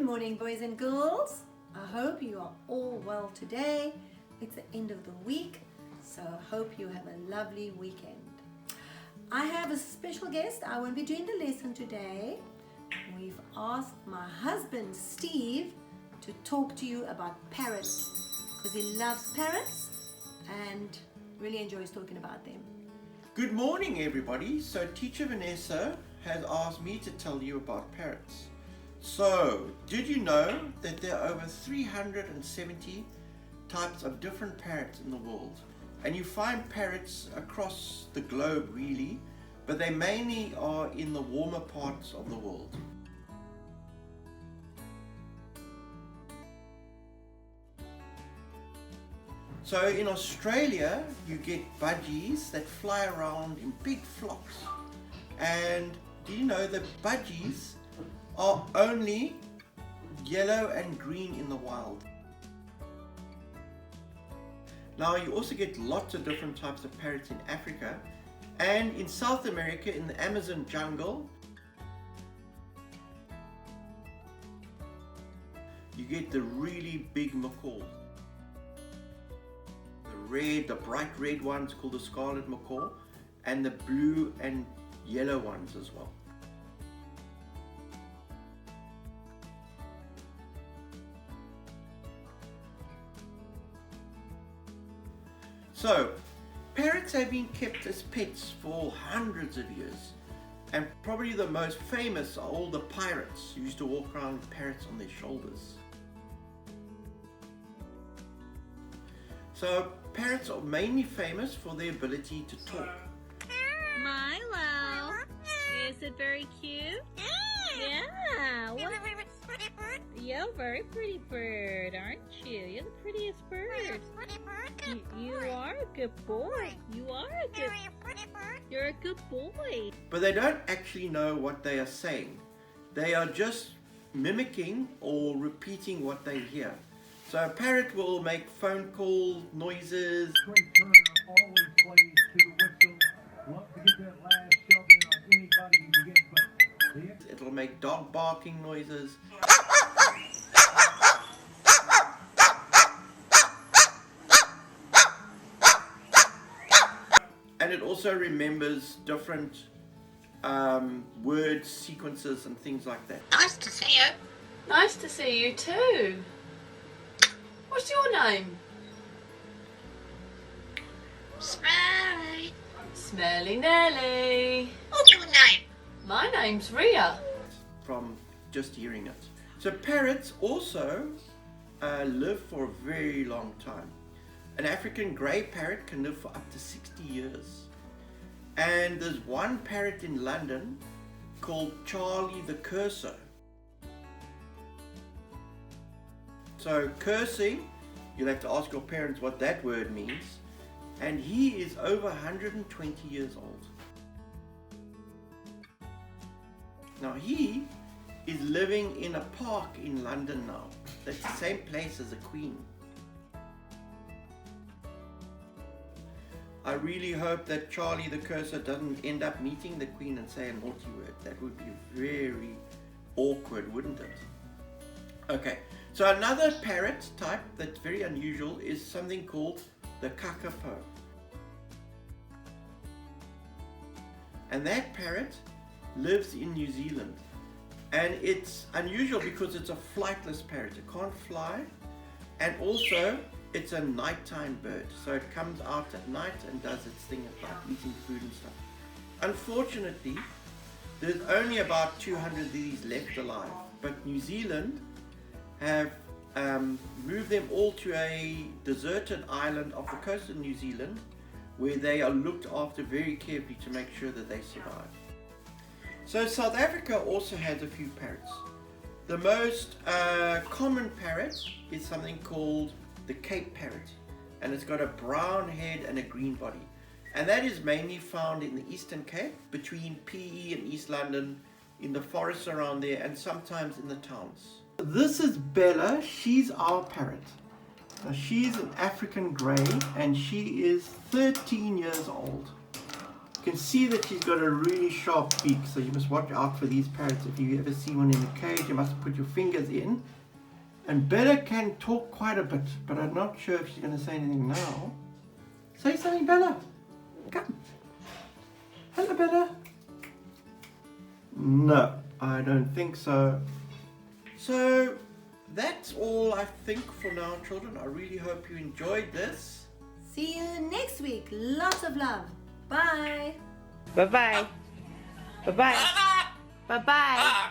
morning, boys and girls. I hope you are all well today. It's the end of the week, so I hope you have a lovely weekend. I have a special guest. I won't be doing the lesson today. We've asked my husband, Steve, to talk to you about parrots because he loves parrots and really enjoys talking about them. Good morning, everybody. So teacher Vanessa has asked me to tell you about parrots. So, did you know that there are over 370 types of different parrots in the world? And you find parrots across the globe really, but they mainly are in the warmer parts of the world. So in Australia, you get budgies that fly around in big flocks. And do you know that budgies are only yellow and green in the wild? Now you also get lots of different types of parrots in Africa and in South America in the Amazon jungle. You get the really big macaws. The bright red ones called the scarlet macaw, and the blue and yellow ones as well. So, parrots have been kept as pets for hundreds of years, and probably the most famous are all the pirates who used to walk around with parrots on their shoulders. So, parrots are mainly famous for their ability to talk. Milo, is it very cute? Yeah. What? You're a very pretty bird, aren't you? You're the prettiest bird. You are a good boy. You're a good boy. But they don't actually know what they are saying. They are just mimicking or repeating what they hear. So a parrot will make phone call noises. Trey Turner always plays to the whistle. Love to get that last shove in on anybody you get, but It'll make dog barking noises. And it also remembers different word sequences and things like that. Nice to see you. Nice to see you too. What's your name? Smelly. Smelly Nelly. What's your name? My name's Ria. From just hearing it. So parrots also live for a very long time. An African grey parrot can live for up to 60 years. And there's one parrot in London called Charlie the Curser. So cursing, you'll have to ask your parents what that word means. And he is over 120 years old. Now he is living in a park in London now. That's the same place as the Queen. I really hope that Charlie the Curser doesn't end up meeting the Queen and say a naughty word. That would be very awkward, wouldn't it? Okay, so another parrot type that's very unusual is something called the Kaka. And that parrot lives in New Zealand. And it's unusual because it's a flightless parrot. It can't fly. And also, it's a nighttime bird. So it comes out at night and does its thing at night, eating food and stuff. Unfortunately, there's only about 200 of these left alive. But New Zealand have moved them all to a deserted island off the coast of New Zealand where they are looked after very carefully to make sure that they survive. So South Africa also has a few parrots. The most common parrot is something called the Cape parrot, and it's got a brown head and a green body. And that is mainly found in the Eastern Cape, between PE and East London, in the forests around there, and sometimes in the towns. This is Bella. She's our parrot. Now, she's an African grey and she is 13 years old. You can see that she's got a really sharp beak, so you must watch out for these parrots. If you ever see one in a cage, you must put your fingers in. And Bella can talk quite a bit, but I'm not sure if she's going to say anything now. Say something, Bella. Come. Hello, Bella. No, I don't think so. So, that's all I think for now, children. I really hope you enjoyed this. See you next week. Lots of love. Bye. Bye-bye. Bye-bye. Bye-bye.